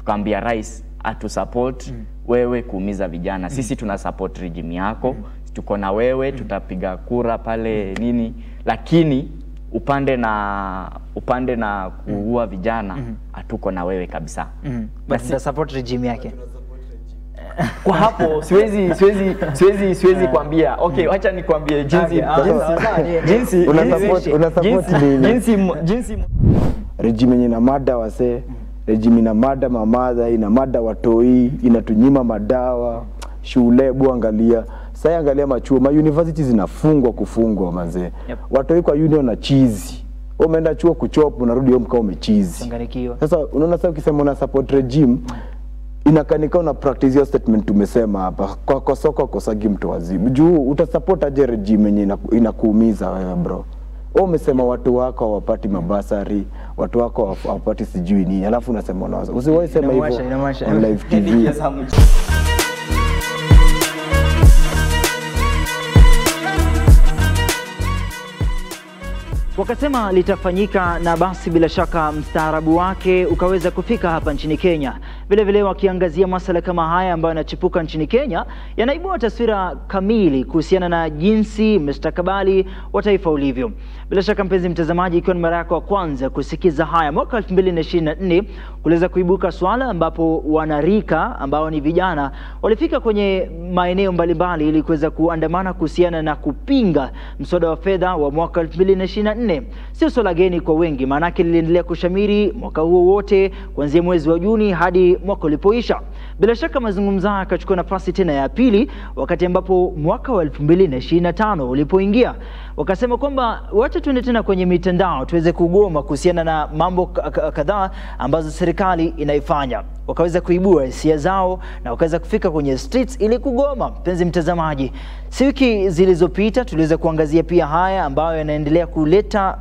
tukaambia rais atu support wewe kuumiza vijana. Sisi tuna support regime yako, tuko na wewe, tutapiga kura pale nini, lakini upande na kuua vijana hatuko na wewe kabisa. But the support regime yake. Kwa hapo siwezi kuambia. Okay, acha nikwambie jinsi regime yenye na mada wase, regime ina mada mamadha, ina mada watoi, inatunyima madawa, shule angalia. Sasa angalia machuo, universities kufungwa manze. Watoi kwa union na cheese. Umeenda chuo kuchop unarudi home kama umecheese. Sasa unaona sasa ukisema una support regime inakanika una practice your statement tumesema hapa kwa soko kosagi mtu wazibu. Juu utasupport aje regime yenye inakuumiza wewe bro. Umesema watu wako hawapati mabasari, watu wako hawapati sijui nini. Alafu unasema unawaza. Usiwahi sema hivyo on live TV. Wakasema litafanyika na basi bila shaka mstaarabu wake ukaweza kufika hapa nchini Kenya. Vile vile wakiangazia masuala kama haya ambayo yanachipuka nchini Kenya, yanaibua taswira kamili kuhusiana na jinsi mustakabali wa taifa ulivyo. Bila shaka mpenzi mtazamaji, ikiwa ni mara yako ya kwanza kusikiza haya, mwaka 2024 kuliweza kuibuka swala ambapo wanarika ambao ni vijana walifika kwenye maeneo mbalimbali ili kuweza kuandamana kuhusiana na kupinga mswada wa fedha wa mwaka 2024. Sio swala geni kwa wengi, maana yake liliendelea kushamiri mwaka huo wote kuanzia mwezi wa Juni hadi mwaka ulipoisha. Bila shaka mazungumzo haya yakachukua nafasi tena ya pili wakati ambapo mwaka wa 2025 ulipoingia. Wakasema kwamba wacha tuende tena kwenye mitandao tuweze kugoma kuhusiana na mambo kadhaa ambazo serikali inaifanya. Wakaweza kuibua hisia zao na wakaweza kufika kwenye streets ili kugoma. Mpenzi mtazamaji, wiki zilizopita tuliweza kuangazia pia haya ambayo yanaendelea kuleta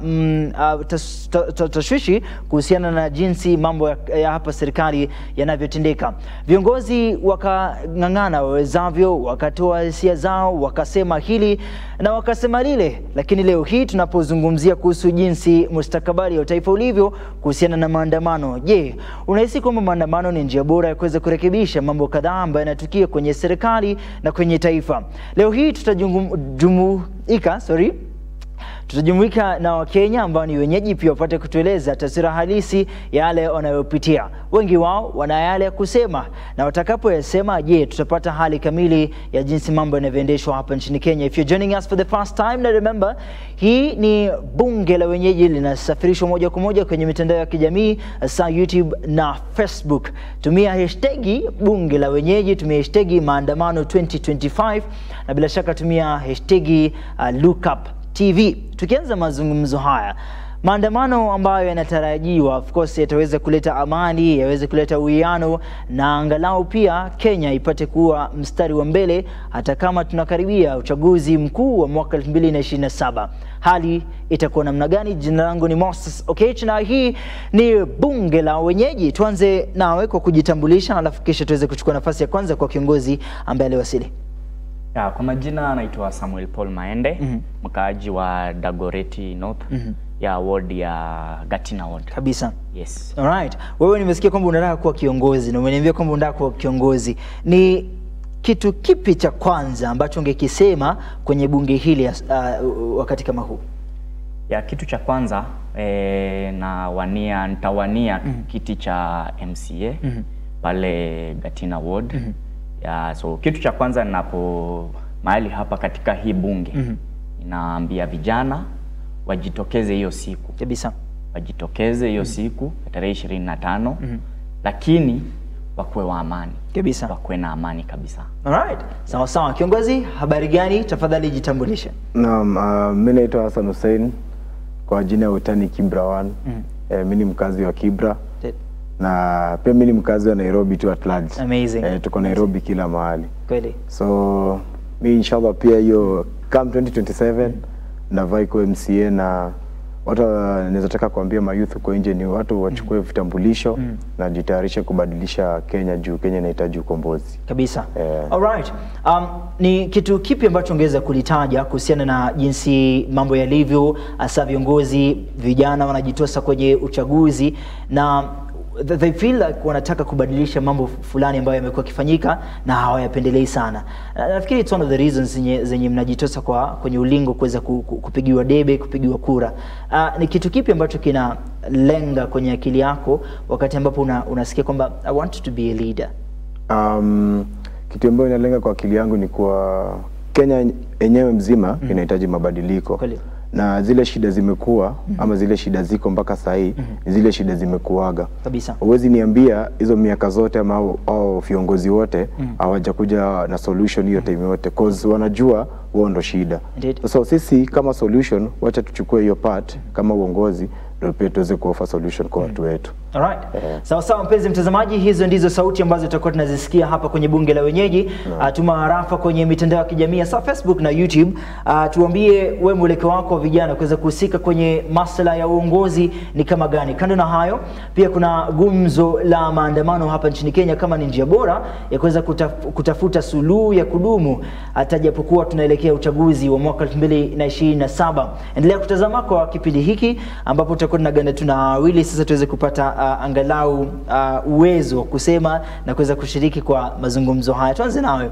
tashwishi kuhusiana na jinsi mambo ya hapa serikali yanavyotendeka. Viongozi wakang'ang'ana wawezavyo, wakatoa hisia zao, wakasema hili na wakasema lile. Lakini leo hii tunapozungumzia kuhusu jinsi mustakabali wa taifa ulivyo kuhusiana na maandamano, je, unahisi kwamba maandamano ni njia bora ya kuweza kurekebisha mambo kadhaa ambayo yanatukia kwenye serikali na kwenye taifa? Leo hii tutajumuika na Wakenya ambao ni wenyeji pia wapate kutueleza taswira halisi yale wanayopitia. Wengi wao wana yale ya kusema, na watakapoyasema, je, tutapata hali kamili ya jinsi mambo yanavyoendeshwa hapa nchini Kenya. If you're joining us for the first time, na remember, hii ni bunge la wenyeji, linasafirishwa moja kwa moja kwenye mitandao ya kijamii hasa YouTube na Facebook. Tumia hashtagi bunge la wenyeji, tumia hashtagi maandamano 2025, na bila shaka tumia hashtagi lookup TV. Tukianza mazungumzo haya, maandamano ambayo yanatarajiwa of course yataweza kuleta amani, yaweze kuleta uwiano, na angalau pia Kenya ipate kuwa mstari wa mbele hata kama tunakaribia uchaguzi mkuu wa mwaka 2027. Hali itakuwa namna gani? Jina langu ni Moses Okech na hii ni bunge la wenyeji. Tuanze nawe kwa kujitambulisha, alafu kisha tuweze kuchukua nafasi ya kwanza kwa kiongozi ambaye aliwasili. Ya, kwa majina anaitwa Samuel Paul Maende, mkaaji wa Dagoretti North, ya ward ya Gatina ward. Kabisa. Yes. Alright. Wewe nimesikia kwamba unataka kuwa kiongozi na umeniambia kwamba unataka kuwa kiongozi. Ni kitu kipi cha kwanza ambacho ungekisema kwenye bunge hili wakati kama huu? Ya, kitu cha kwanza nitawania kiti cha MCA pale Gatina ward. Ya, so kitu cha kwanza mahali hapa katika hii bunge inaambia vijana wajitokeze hiyo siku. Kabisa. Wajitokeze hiyo siku tarehe 25, lakini wakuwe wa amani. Kabisa. Wakuwe na amani kabisa. Alright. Sawa sawa. Kiongozi, habari gani? Tafadhali jitambulishe. Naam, mimi naitwa Hassan Hussein kwa jina ya utani Kibra 1. Mimi ni mkazi wa Kibra. Na pia mimi ni mkazi wa Nairobi tu at large. Amazing. Tuko Nairobi kila mahali. Kweli. So mimi inshallah pia hiyo come 2027 na vai kwa MCA, na watu naweza taka kuambia mayouth kwa nje ni watu wachukue vitambulisho na jitayarishe kubadilisha Kenya juu Kenya inahitaji ukombozi. Kabisa. Alright. Ni kitu kipi ambacho ungeweza kulitaja kuhusiana na jinsi mambo yalivyo, hasa viongozi vijana wanajitosa kwenye uchaguzi, na they feel like wanataka kubadilisha mambo fulani ambayo yamekuwa kifanyika na hawayapendelei sana. Nafikiri it's one of the reasons zenye mnajitosa kwenye ulingo kuweza kupigiwa debe, kupigiwa kura. Ni kitu kipi ambacho kinalenga kwenye akili yako wakati ambapo unasikia kwamba I want to be a leader? Kitu ambacho inalenga kwa akili yangu ni kwa Kenya yenyewe mzima inahitaji mabadiliko. Kweli. Na zile shida zimekuwa ama zile shida ziko mpaka saa hii zile shida zimekuaga kabisa. Huwezi niambia hizo miaka zote ama au viongozi wote hawajakuja na solution hiyo time yote, cause wanajua wao ndo shida. So sisi kama solution wacha tuchukue hiyo part kama uongozi ndio pia tuweze kuoffer solution kwa watu wetu. Alright. Sawa mpenzi mtazamaji, hizo ndizo sauti ambazo tutakuwa tunazisikia hapa kwenye bunge la wenyeji. Tuma harafa kwenye mitandao ya kijamii hasa Facebook na YouTube. Tuambie wewe mwelekeo wako wa vijana kuweza kuhusika kwenye masuala ya uongozi ni kama gani. Kando na hayo, pia kuna gumzo la maandamano hapa nchini Kenya kama ni njia bora ya kuweza kutafuta suluhu ya kudumu hata japokuwa tunaelekea uchaguzi wa mwaka 2027. Endelea kutazama kwa kipindi hiki ambapo tutakuwa tunaganda tuna wili sasa tuweze kupata angalau uwezo wa kusema na kuweza kushiriki kwa mazungumzo haya. Tuanze nawe.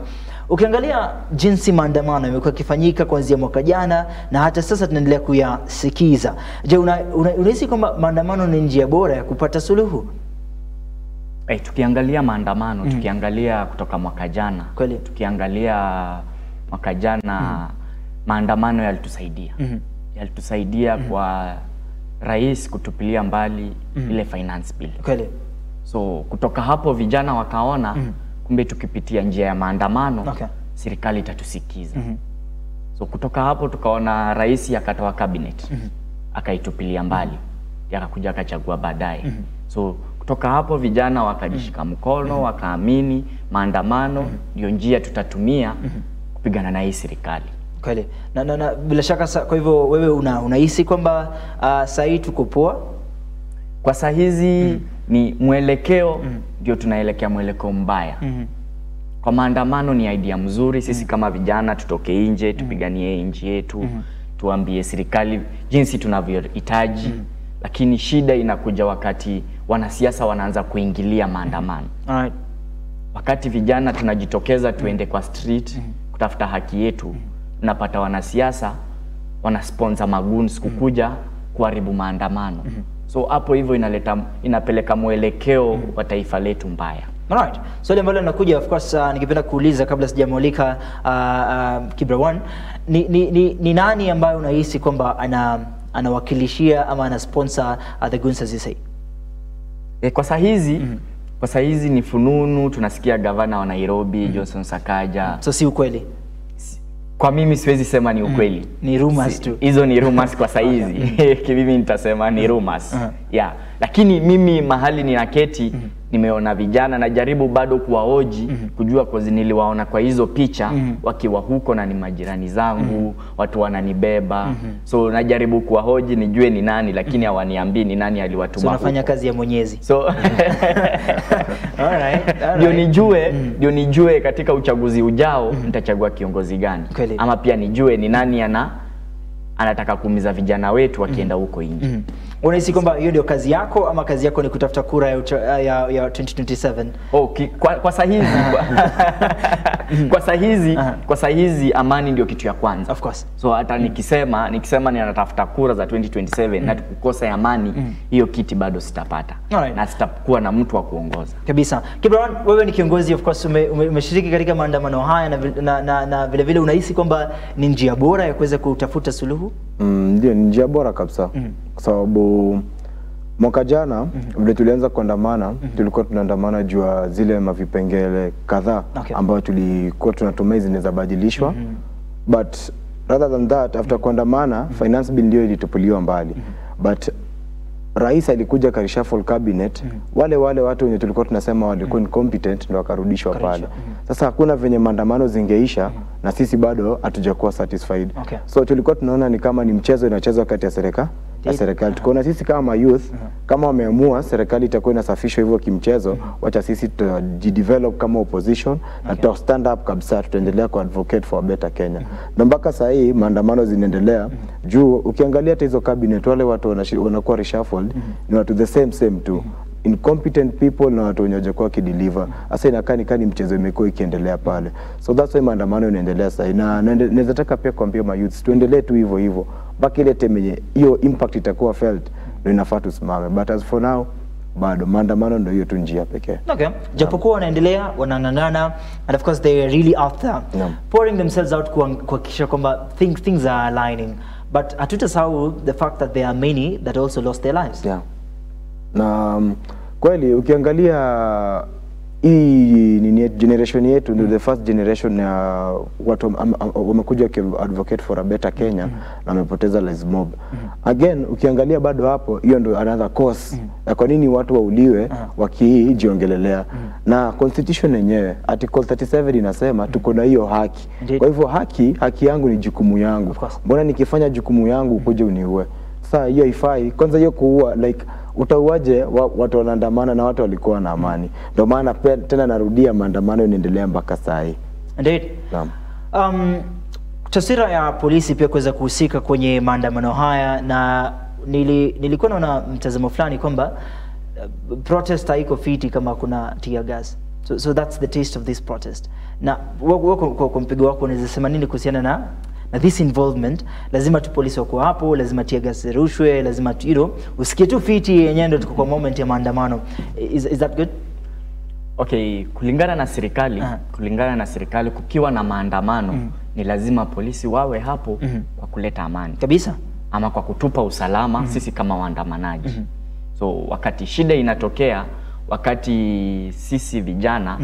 Ukiangalia jinsi maandamano yamekuwa kifanyika kuanzia mwaka jana na hata sasa tunaendelea kuyasikiza. Je, unahisi kwamba maandamano ni njia bora ya kupata suluhu? Tukiangalia maandamano, tukiangalia kutoka mwaka jana, tukiangalia mwaka jana maandamano yalitusaidia. Yalitusaidia kwa rais kutupilia mbali ile finance bill. Kweli. So kutoka hapo vijana wakaona kumbe tukipitia njia ya maandamano serikali itatusikiza. So kutoka hapo tukaona rais akatoa cabinet akaitupilia mbali, akakuja akachagua baadaye. So kutoka hapo vijana wakajishika mkono, wakaamini maandamano ndio njia tutatumia kupigana na hii serikali. Kweli. Na bila shaka kwa hivyo wewe unahisi kwamba saa hii tuko poa? Kwa saa hizi ni mwelekeo ndio tunaelekea mwelekeo mbaya. Kwa maandamano ni idea mzuri, sisi kama vijana tutoke nje, tupiganie nchi yetu, tuambie serikali jinsi tunavyohitaji, lakini shida inakuja wakati wanasiasa wanaanza kuingilia maandamano. Alright. Wakati vijana tunajitokeza tuende kwa street kutafuta haki yetu, unapata wanasiasa wanasponsor maguns kukuja kuharibu maandamano. So hapo hivyo inapeleka mwelekeo wa taifa letu mbaya. Alright. Swali ambalo linakuja of course ningependa kuuliza kabla sijamwalika Kibra One, ni nani ambaye unahisi kwamba anawakilishia ama ana sponsor the goons as you say? Kwa saa hizi ni fununu, tunasikia gavana wa Nairobi Johnson Sakaja. So si ukweli? Kwa mimi siwezi sema ni ukweli. Ni rumors tu. Hizo ni rumors kwa saizi. Mimi nitasema ni rumors. Yeah. Lakini mimi mahali ninaketi nimeona vijana, najaribu bado kuwahoji kujua kwa niliwaona kwa hizo picha wakiwa huko na ni majirani zangu, watu wananibeba. So najaribu kuwahoji nijue ni nani, lakini hawaniambii ni nani aliwatuma. So unafanya kazi ya Mwenyezi. So alright. Ndio nijue katika uchaguzi ujao nitachagua kiongozi gani. Ama pia nijue ni nani anataka kuumiza vijana wetu wakienda huko nje. Unahisi kwamba hiyo ndio kazi yako ama kazi yako ni kutafuta kura ya 2027? Kwa saa hizi amani ndio kitu ya kwanza. Of course. So hata nikisema ninatafuta kura za 2027 na tukukosa amani, hiyo kiti bado sitapata. Na sitakuwa na mtu wa kuongoza. Kabisa. Kibra, wewe ni kiongozi, of course umeshiriki katika maandamano haya na vile vile unahisi kwamba ni njia bora ya kuweza kutafuta suluhu? Ndio, ni njia bora kabisa. Kwa sababu mwaka jana vile tulianza kuandamana, tulikuwa tunaandamana juu ya zile mavipengele kadhaa ambayo tulikuwa tunatumai zinaweza badilishwa. But rather than that, after kuandamana, finance bill ndio ilitupuliwa mbali. But rais alikuja karishuffle cabinet, wale watu wenye tulikuwa tunasema walikuwa incompetent ndio wakarudishwa pale. Sasa hakuna venye maandamano zingeisha na sisi bado hatujakuwa satisfied. So tulikuwa tunaona ni kama ni mchezo inachezwa kati ya serikali. Tukaona sisi kama youth, kama wameamua serikali itakuwa inasafishwa hivyo kimchezo, wacha sisi tujidevelop kama opposition na tuta stand up kabisa, tutaendelea ku advocate for a better Kenya. Na mpaka sasa hii maandamano zinaendelea juu ukiangalia hizo cabinet wale watu wanakuwa reshuffled ni watu the same tu. incompetent people na watu wenye hawajakuwa kideliver. Sasa inakaa ni mchezo imekuwa ikiendelea pale. So that's why maandamano inaendelea sasa. Na naweza taka pia kuambia ma youths tuendelee tu hivyo. Baki ile time hiyo impact itakuwa felt ndio inafaa tusimame. But as for now bado maandamano ndio hiyo tu njia pekee. Okay. Japokuwa wanaendelea wanang'ang'ana and of course they are really out there pouring themselves out kuhakikisha kwamba things are aligning. But hatutasahau the fact that there are many that also lost their lives. Yeah. Na kweli ukiangalia hii ni generation yetu ndio the first generation ya watu wamekuja advocate for a better Kenya na wamepoteza lives mob. Again ukiangalia bado hapo hiyo ndio another cause ya kwa nini watu wauliwe wakijiongelelea. Na constitution yenyewe article 37 inasema tuko na hiyo haki. Kwa hivyo haki yangu ni jukumu yangu. Mbona nikifanya jukumu yangu ukuje uniue? Sasa hiyo ifai. Kwanza hiyo kuua like utauaje watu wanaandamana na watu walikuwa na amani. Ndio maana tena narudia maandamano inaendelea mpaka saa hii. Indeed. Taswira ya polisi pia kuweza kuhusika kwenye maandamano haya, na nilikuwa naona mtazamo fulani kwamba protest haiko fiti kama kuna tear gas. So that's the taste of this protest. Na kwa mpigo wako unaweza sema nini kuhusiana na this involvement? Lazima tu polisi wako hapo, lazima tear gas rushwe, lazima tu usikie tu fiti yenyewe ndio tuko kwa moment ya maandamano. Is that good? Okay, kulingana na serikali kukiwa na maandamano ni lazima polisi wawe hapo kwa kuleta amani. Kabisa. Ama kwa kutupa usalama sisi kama waandamanaji. So wakati shida inatokea, wakati sisi vijana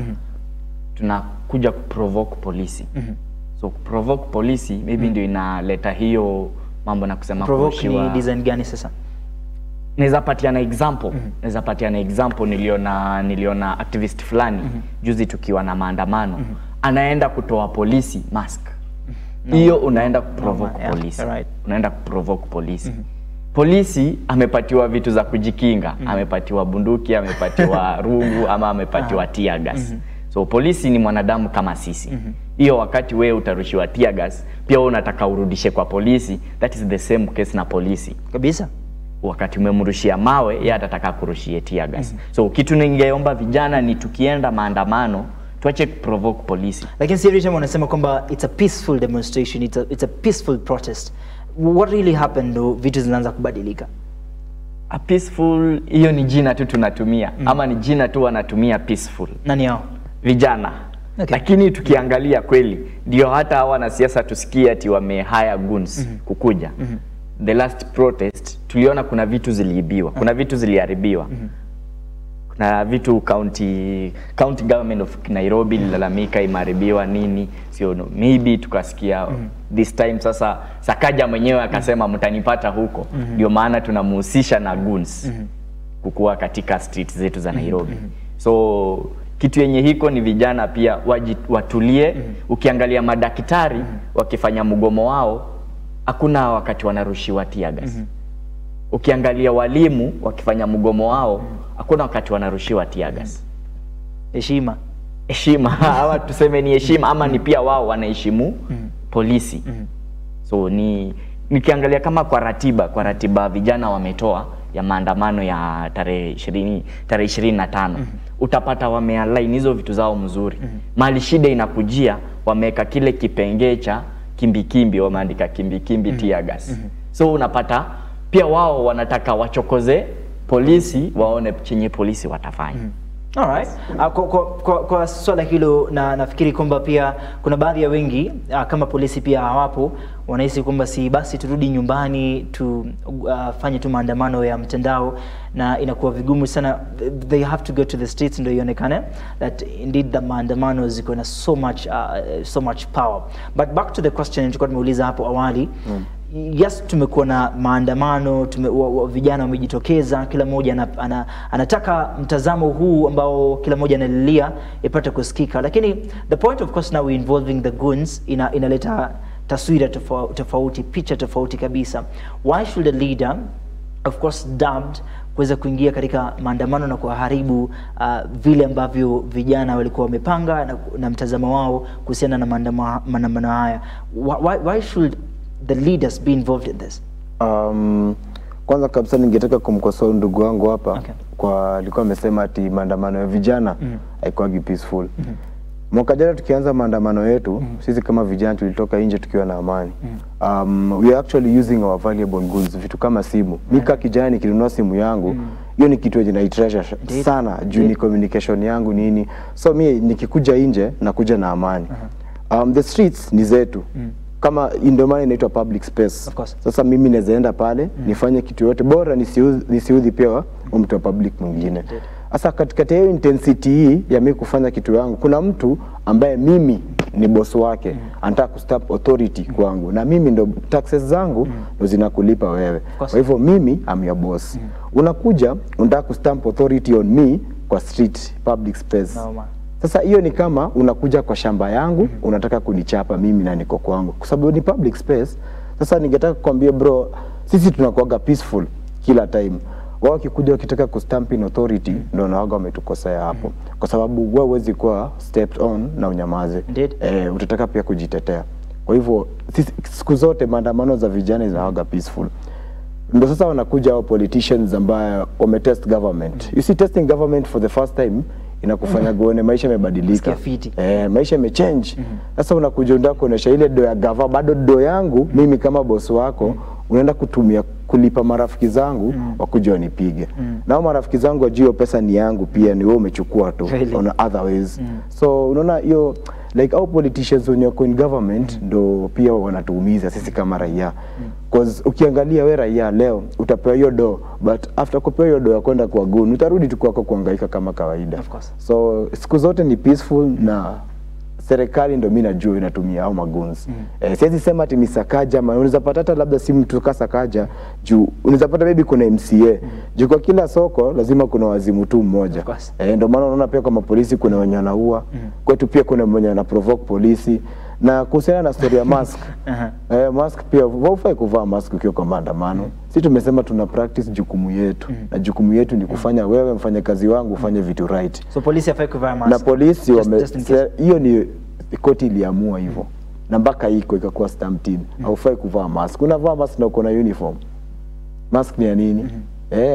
tunakuja kuprovoke polisi. So provoke polisi maybe ndio inaleta hiyo mambo na kusema provoke ni design gani sasa? Naweza patiana example niliona activist fulani juzi tukiwa na maandamano anaenda kutoa polisi mask. Hiyo unaenda kuprovoke polisi. Right. Unaenda kuprovoke polisi. Polisi amepatiwa vitu za kujikinga, amepatiwa bunduki, amepatiwa rungu ama amepatiwa tear gas. So polisi ni mwanadamu kama sisi. Hiyo wakati wewe utarushiwa tear gas, pia wewe unataka urudishe kwa polisi. That is the same case na polisi. Kabisa. Wakati umemrushia mawe, yeye atataka kurushie tear gas. So kitu ningeomba vijana ni tukienda maandamano tuache kuprovoke polisi. Lakini si Richard unasema kwamba it's a peaceful demonstration, it's a peaceful protest. What really happened though vitu zinaanza kubadilika? A peaceful, hiyo ni jina tu tunatumia ama ni jina tu wanatumia peaceful. Nani hao? Vijana. Okay. Lakini tukiangalia kweli ndio hata wanasiasa tusikia ati wamehire goons kukuja. The last protest tuliona kuna vitu ziliibiwa, kuna vitu ziliharibiwa. Kuna vitu county government of Nairobi lilalamika imeharibiwa nini, sio maybe tukasikia this time sasa Sakaja mwenyewe akasema mtanipata huko. Ndio maana tunamhusisha na goons kukua katika streets zetu za Nairobi. So kitu yenye hiko ni vijana pia watulie. Ukiangalia madaktari wakifanya mgomo wao hakuna wakati wanarushiwa tear gas. Ukiangalia walimu wakifanya mgomo wao hakuna wakati wanarushiwa tear gas. Heshima ama tuseme ni heshima ama ni pia wao wanaheshimu polisi. So nikiangalia kama kwa ratiba vijana wametoa ya maandamano ya tarehe 25 utapata wamealign hizo vitu zao mzuri. Mali shida inakujia wameka kile kipengee cha kimbi wameandika kimbi tear gas. So unapata pia wao wanataka wachokoze polisi waone chenye polisi watafanya. Alright. Kwa swala hilo na nafikiri kwamba pia kuna baadhi ya wengi kama polisi pia hawapo wanahisi kwamba si basi turudi nyumbani tufanye tu maandamano ya mtandao, na inakuwa vigumu sana. They have to go to the streets ndio ionekane that indeed the maandamano ziko na so much power. But back to the question tulikuwa tumeuliza hapo awali. Yes, tumekuwa na maandamano, vijana wamejitokeza, kila mmoja anataka mtazamo huu ambao kila mmoja analilia ipate kusikika. Lakini the point of course now we involving the goons inaleta taswira tofauti, picha tofauti kabisa. Why should a leader of course dubbed kuweza kuingia katika maandamano na kuharibu vile ambavyo vijana walikuwa wamepanga na mtazamo wao kuhusiana na maandamano haya? Why should the leaders be involved in this? Kwanza kabisa ningetaka kumkosoa ndugu wangu hapa. alikuwa amesema ati maandamano ya vijana haikuwagi peaceful. Mwaka jana tukianza maandamano yetu, sisi kama vijana tulitoka nje tukiwa na amani. We are actually using our valuable goods, vitu kama simu. Mika kijana nikinunua simu yangu, hiyo ni kitu yenye na treasure sana, juu ni communication yangu nini. So mimi nikikuja nje nakuja na amani. The streets ni zetu. Kama ndio maana inaitwa public space. Sasa mimi nawezaenda pale nifanye kitu yote bora nisiudhi pia mtu wa public mwingine. Sasa katika hiyo intensity hii ya mimi kufanya kitu yangu, kuna mtu ambaye mimi ni boss wake, anataka kustop authority kwangu, na mimi ndo taxes zangu ndo zinakulipa wewe. Kwa hivyo mimi am your boss. Unakuja unataka kustamp authority on me kwa street public space. Sasa hiyo ni kama unakuja kwa shamba yangu, unataka kunichapa mimi na niko kwangu, kwa sababu ni public space. Sasa ningetaka kukwambia bro, sisi tunakuaga peaceful kila time. Wao wakikuja wakitaka kustamp in authority ndio nawaga wametukosea hapo, kwa sababu wewe huwezi kuwa stepped on na unyamaze. Utataka pia kujitetea. Kwa hivyo siku zote maandamano za vijana zinawaga peaceful. Ndio sasa wanakuja hao politicians ambao wametest government. You see, testing government for the first time inakufanya kuone maisha yamebadilika. Maisha yamechange. Sasa unakuja unataka kuonesha ile do ya gava, bado do yangu mimi kama boss wako unaenda kutumia kulipa marafiki zangu wakuja wanipige. Na marafiki zangu wajue pesa ni yangu pia, ni wewe umechukua tu on other ways. So unaona hiyo like our politicians when you're in government ndo pia wanatuumiza sisi kama raia. Cause ukiangalia wewe raia leo utapewa hiyo do, but after kupewa hiyo do ya kwenda kwa gun utarudi tu kwako kuhangaika kama kawaida. So siku zote ni peaceful, na serikali ndo mimi najua inatumia au maguns. Siwezi sema ati misakaja, maana unaweza pata hata labda si mtu kasakaja juu unaweza pata maybe kuna MCA. Juu kwa kila soko lazima kuna wazimu tu mmoja. Ndio maana unaona pia kama polisi kuna wenye wanaua. Kwetu pia kuna mwenye ana provoke polisi. Na kuhusiana na story ya mask. Mask pia hufai kuvaa mask ukiwa kwa maandamano. Sisi tumesema tuna practice jukumu yetu. Na jukumu yetu ni kufanya wewe mfanyakazi wangu ufanye vitu right. So polisi hafai kuvaa mask. Na polisi hiyo ni koti iliamua hivyo. Na mpaka iko ikakuwa stamped. Haufai kuvaa mask. Unavaa mask na uko na uniform. Mask ni ya nini?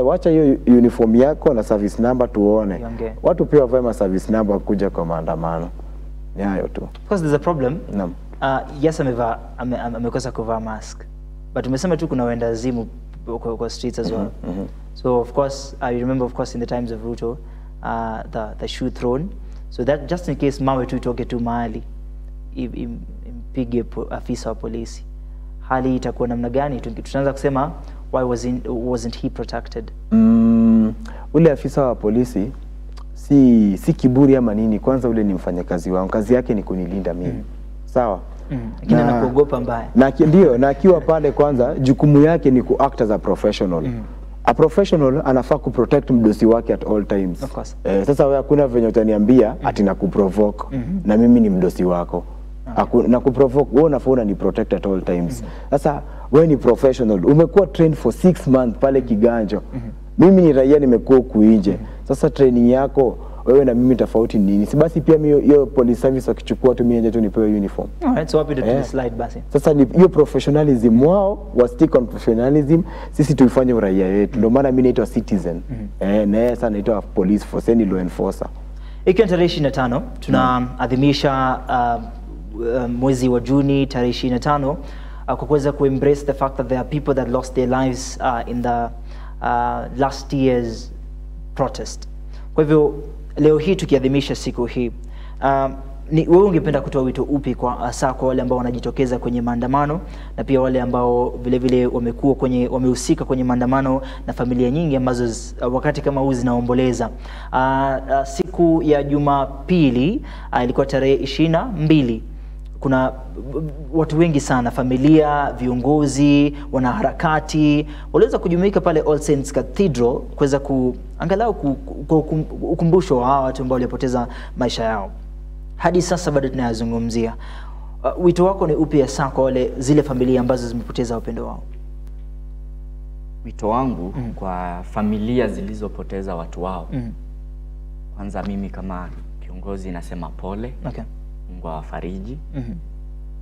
Wacha hiyo uniform yako na service number tuone. Watu pia wavae service number kuja kwa maandamano. Ni hayo tu. Of course there's a problem. Yes, amekosa kuvaa mask. But umesema tu kuna wenda zimu kwa streets as well. So of course I remember of course in the times of Ruto the shoe thrown. So that just in case mawe tu itoke tu mahali impige afisa wa polisi, hali itakuwa namna gani? Tutaanza kusema why wasn't he protected? Ule afisa wa polisi si kiburi ama nini. Kwanza ule ni mfanyakazi wangu, kazi yake ni kunilinda mimi. Sawa? Lakini anakuogopa mbaya. Na akiwa pale kwanza jukumu yake ni ku-act as a professional. A professional anafaa kuprotect mdosi wake at all times. Sasa wewe hakuna venye utaniambia ati na kuprovoke na mimi ni mdosi wako. Na kuprovoke wewe unafaa ni protect at all times. Sasa wewe ni professional, umekuwa trained for 6 months pale Kiganjo. Mimi ni raia nimekuwa kuinje. Sasa training yako wewe na mimi tofauti nini? Si basi pia mimi hiyo police service wakichukua tu mimi nje tu nipewe uniform. Alright, so happy to slide basi. Sasa ni hiyo professionalism wao, wa stick on professionalism, sisi tuifanye uraia wetu. Ndio maana mimi naitwa citizen. Na sasa naitwa police force, ni law enforcer. Ikiwa tarehe 25 tunaadhimisha mwezi wa Juni tarehe 25 kwa kuweza kuembrace the fact that there are people that lost their lives in the last year's protest. Kwa hivyo leo hii tukiadhimisha siku hii, wewe ungependa kutoa wito upi kwa hasa kwa wale ambao wanajitokeza kwenye maandamano na pia wale ambao vile vile wamehusika kwenye maandamano na familia nyingi ambazo wakati kama huu zinaomboleza? Siku ya Jumapili ilikuwa tarehe 22. Kuna watu wengi sana, familia, viongozi, wanaharakati waliweza kujumuika pale All Saints Cathedral kuweza angalau ukumbusho wa watu ambao walipoteza maisha yao. Hadi sasa bado tunayazungumzia. Wito wako ni upi hasa kwa zile familia ambazo zimepoteza wapendo wao? Wito wangu kwa familia zilizopoteza watu wao. Kwanza mimi kama kiongozi nasema pole. Mungu awafariji.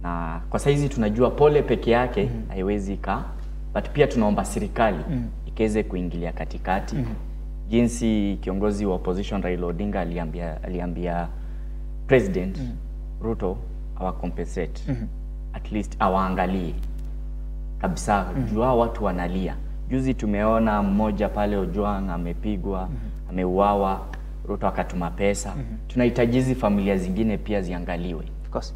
Na kwa saizi tunajua pole peke yake haiwezi but pia tunaomba serikali ikeze kuingilia katikati. jinsi kiongozi wa opposition Raila Odinga aliambia President Ruto awa compensate. At least awaangalie kabisa, jua watu wanalia. Juzi tumeona mmoja pale Ojwang amepigwa, ameuawa, Ruto akatuma pesa. Tunahitaji hizi familia zingine pia ziangaliwe. Of course.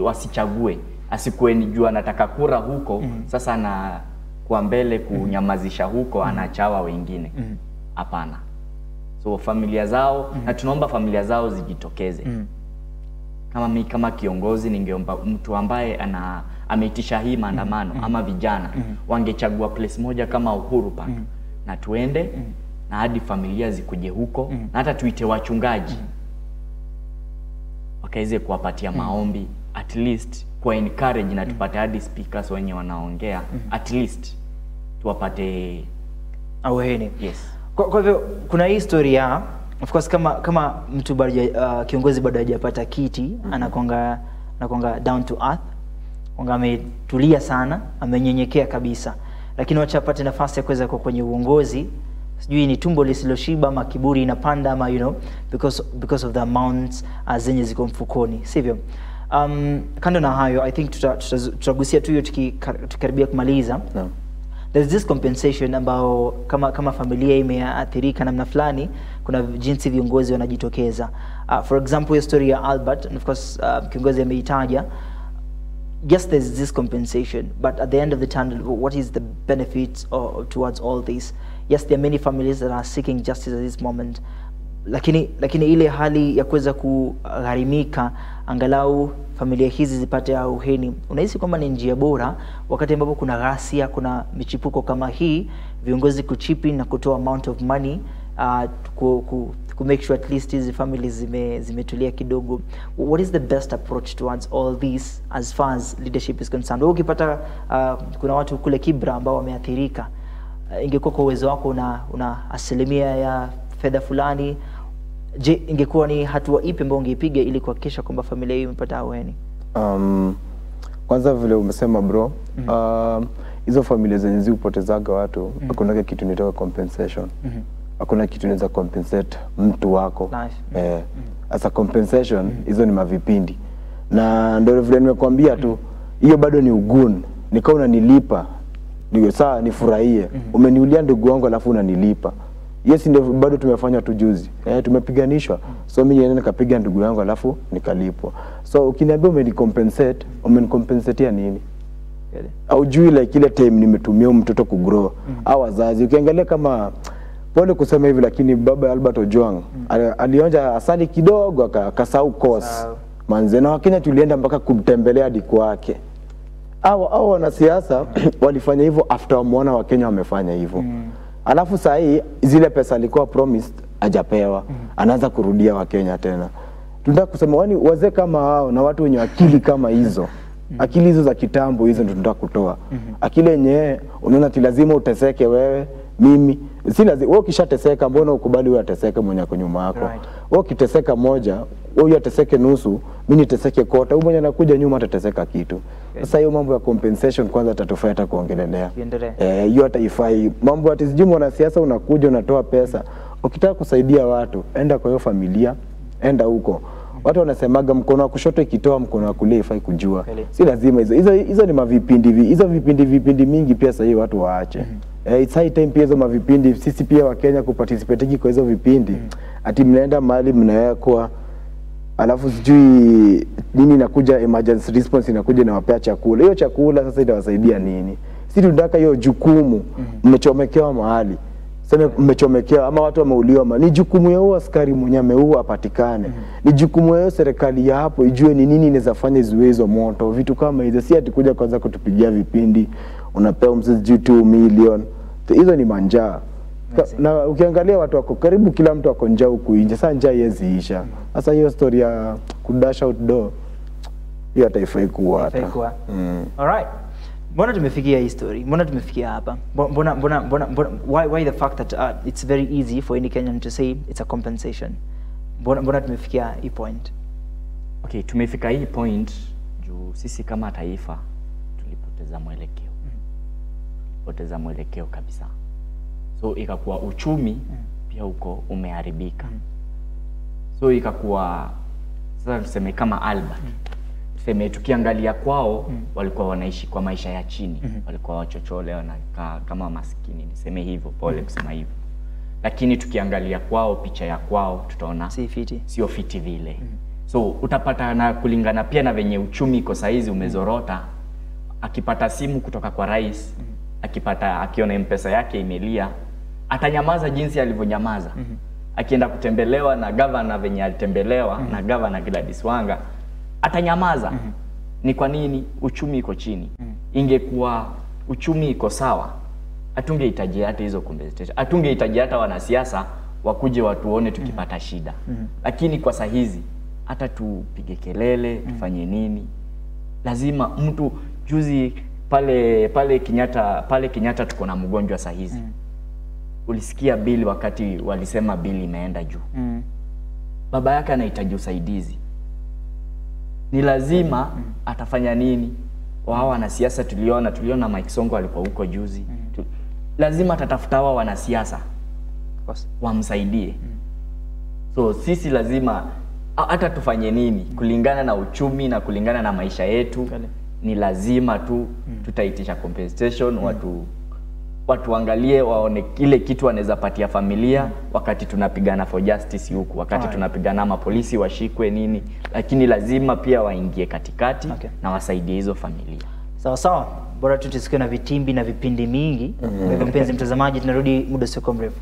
Wasichague, asikuwe ni jua anataka kura huko, sasa na kwa mbele kunyamazisha huko anachawa wengine. Hapana. So familia zao, na tunaomba familia zao zijitokeze. Kama kiongozi ningeomba mtu ambaye ameitisha hii maandamano ama vijana wangechagua place moja kama Uhuru Park na tuende na hadi familia zikuje huko na hata tuite wachungaji wakaweze kuwapatia maombi, at least kwa encourage na tupate hadi speakers wenye wanaongea, at least tuwapate aweni. Yes. Kwa hivyo kuna hii story ya of course kama mtu bado kiongozi bado hajapata kiti, anakonga down to earth, ametulia sana, amenyenyekea kabisa. Lakini wacha apate nafasi ya kuweza kwenye uongozi, sijui ni tumbo lisiloshiba ama kiburi inapanda ama because of the amounts zenye ziko mfukoni, sivyo? Kando na hayo, I think tutagusia tu hiyo tukikaribia kumaliza. No. There's this compensation ambao kama familia imeathirika namna fulani, kuna jinsi viongozi wanajitokeza. For example, your story ya Albert, and of course kiongozi ameitaja. Yes, there's this compensation, but at the end of the tunnel, what is the benefit towards all this? Yes, there are many families that are seeking justice at this moment. Lakini ile hali ya kuweza kugharimika angalau familia hizi zipate auheni, unahisi kwamba ni njia bora wakati ambapo kuna ghasia, kuna michipuko kama hii, viongozi kuchipi na kutoa amount of money to make sure at least hizi families zimetulia kidogo? What is the best approach towards all this as far as leadership is concerned? Wewe ukipata kuna watu kule Kibra ambao wameathirika, ingekuwa kwa uwezo wako una asilimia ya fedha fulani, je, ingekuwa ni hatua ipi ambayo ungeipiga ili kuhakikisha kwamba familia hiyo imepata aweni? Kwanza vile umesema bro, hizo familia zenye ziupotezaga watu, hakuna kitu nitoka compensation. Hakuna kitu inaweza compensate mtu wako. As a compensation, hizo ni mavipindi. Na ndio vile nimekuambia tu, hiyo bado ni ugun. Nikao unanilipa, ndio saa nifurahie. Umeniulia ndugu wangu alafu unanilipa. Yes, ndio bado tumefanya tu juzi. Tumepiganishwa. So mimi niende nikapiga ndugu yangu alafu nikalipwa. So ukiniambia umenicompensatea nini? Au juu like ile time nimetumia mtoto kugrow. Au wazazi ukiangalia kama pole kusema hivi, lakini baba Albert Ojwang alionja asali kidogo akasahau course. Manze, na Wakenya tulienda mpaka kumtembelea hadi kwake. Au wanasiasa walifanya hivyo after wameona Wakenya wamefanya hivyo. Alafu saa hii zile pesa alikuwa promised hajapewa, anaanza kurudia Wakenya tena. Tunataka kusema wazee kama hao na watu wenye akili kama hizo, akili hizo za kitambo hizo ndio tunataka kutoa. Akili yenyewe unaona ati lazima uteseke wewe, mimi si lazima. Wewe ukishateseka mbona ukubali wewe ateseke mwenye kwa nyuma yako? Wewe ukiteseka moja, wewe ateseke nusu, mimi niteseke kota, wewe mwenye anakuja nyuma atateseka kitu. Sasa hiyo mambo ya compensation kwanza tatofauta kuongelelea. Hiyo hata ifai. Mambo ati sijui mwanasiasa unakuja unatoa pesa. Ukitaka kusaidia watu, enda kwa hiyo familia, enda huko. Watu wanasemaga mkono wa kushoto ikitoa mkono wa kulia ifai kujua. Si lazima hizo ni mavipindi hizo vipindi mingi pia sasa hivi watu waache. It's high time pia hizo mavipindi sisi pia wa Kenya kuparticipate kwa hizo vipindi. Ati mnaenda mahali mnawekwa alafu sijui nini inakuja, emergency response inakuja na wapea chakula. Hiyo chakula sasa itawasaidia nini? Sisi tunataka hiyo jukumu. Mmechomekewa mahali, sema mmechomekewa ama watu wameuliwa, ni jukumu ya huo askari mwenye ameua apatikane. Ni jukumu ya serikali ya hapo ijue ni nini inaweza fanya ziwe hizo moto, vitu kama hizo. Si ati kuja kwanza kutupigia vipindi unapewa msiji 2 million. Hizo ni manjaa. Na ukiangalia watu wako karibu kila mtu ako njaa huku nje. Sasa njaa yeziisha. Sasa hiyo story ya kudash outdoor hiyo haifai kuwa hata. Alright. Mbona tumefikia hii story? Mbona tumefikia hapa? Why the fact that it's very easy for any Kenyan to say it's a compensation? Mbona tumefikia hii point? Okay, tumefika hii point juu sisi kama taifa tulipoteza mwelekeo. Tulipoteza mwelekeo kabisa. So ikakuwa uchumi pia uko umeharibika. So ikakuwa sasa tuseme kama Albert. Tuseme tukiangalia kwao walikuwa wanaishi kwa maisha ya chini. Walikuwa wachochole wanakaa kama maskini, niseme hivyo, pole kusema hivyo. Lakini tukiangalia kwao, picha ya kwao tutaona sio fiti vile. So utapata na kulingana pia na venye uchumi iko saizi umezorota, akipata simu kutoka kwa rais, akiona M-Pesa yake imelia, atanyamaza jinsi alivyonyamaza. Akienda kutembelewa na governor venye alitembelewa na governor Gladys Wanga, atanyamaza. Ni kwa nini? Uchumi iko chini. Ingekuwa uchumi iko sawa, atungehitaji hata hizo compensation. Atungehitaji hata wanasiasa wakuje watuone tukipata shida. Lakini kwa saa hizi hata tupige kelele, tufanye nini, lazima mtu juzi pale Kenyatta tuko na mgonjwa saa hizi. Ulisikia bili wakati walisema bili imeenda juu. Baba yake anahitaji usaidizi. Ni lazima atafanya nini? Wao wanasiasa tuliona Mike Sonko alikuwa huko juzi. Lazima atatafuta hao wanasiasa wamsaidie. So sisi lazima hata tufanye nini kulingana na uchumi na kulingana na maisha yetu, ni lazima tu tutaitisha compensation. Watu angalie waone kile kitu wanaweza patia familia wakati tunapigana for justice huku, wakati tunapigana mapolisi washikwe nini, lakini lazima pia waingie katikati na wasaidie hizo familia. Sawa sawa, bora tu tusikie na vitimbi na vipindi mingi. Mpenzi mtazamaji, tunarudi muda sio mrefu.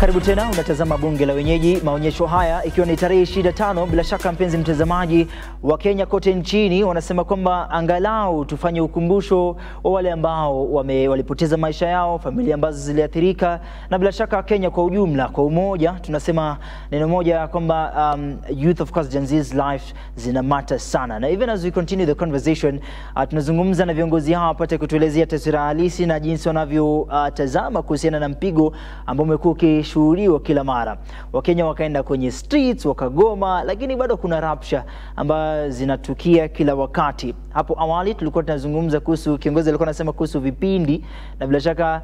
Karibu tena, unatazama Bunge la Wenyeji. Maonyesho haya ikiwa ni tarehe 25, bila shaka mpenzi mtazamaji, wa Kenya kote nchini wanasema kwamba angalau tufanye ukumbusho wa wale ambao walipoteza maisha yao, familia ambazo ziliathirika, na bila shaka Kenya kwa ujumla, kwa umoja tunasema neno moja kwamba youth of course Gen Z's life zina matter sana. Na even as we continue the conversation, tunazungumza na viongozi hao wapate kutuelezea taswira halisi na jinsi wanavyotazama kuhusiana na mpigo ambao umekuwa shuhudiwa kila mara. Wakenya wakaenda kwenye streets, wakagoma, lakini bado kuna rapsha ambazo zinatukia kila wakati. Hapo awali tulikuwa tunazungumza kuhusu, kiongozi alikuwa anasema kuhusu vipindi, na bila shaka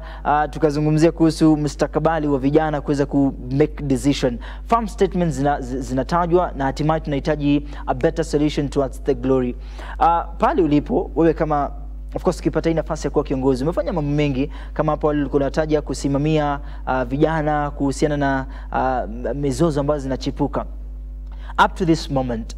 tukazungumzia kuhusu mustakabali wa vijana kuweza ku make decision. Farm statements zinatajwa na hatimaye tunahitaji a better solution towards the glory. Pale ulipo wewe kama of course ukipata hii nafasi ya kuwa kiongozi, umefanya mambo mengi kama hapo ulikuwa unataja kusimamia vijana kuhusiana na mizozo ambazo zinachipuka up to this moment.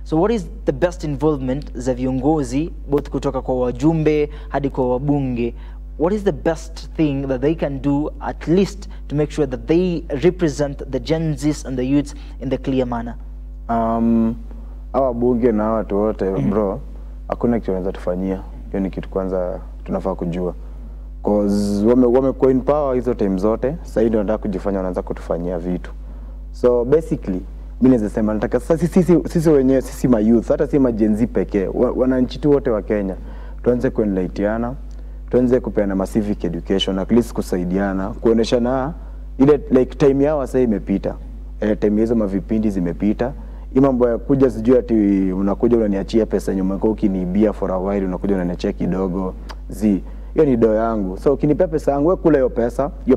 So what is the best involvement za viongozi both kutoka kwa wajumbe hadi kwa wabunge? What is the best thing that they can do at least to make sure that they represent the Gen Zs and the youths in the clear manner? Hawa bunge na watu wote bro, hakuna kitu wanaweza tufanyia. Hiyo ni kitu kwanza tunafaa kujua. Cause wamekuwa in power hizo time zote, sasa hivi wanataka kujifanya wanaanza kutufanyia vitu. So basically mimi naweza sema nataka sasa sisi wenyewe, sisi ma youth, hata si ma Gen Z pekee, wananchi tu wote wa Kenya tuanze kuenlightiana, tuanze kupeana ma civic education, at least kusaidiana, kuoneshana ile like time yao sasa imepita. Time hizo mavipindi zimepita. Mambo ya kuja sijui ati unakuja unaniachia pesa nyuma kwa ukiniibia for a while, unakuja unaniachia kidogo. Hiyo ni do yangu. So ukinipea pesa yangu, wewe kula hiyo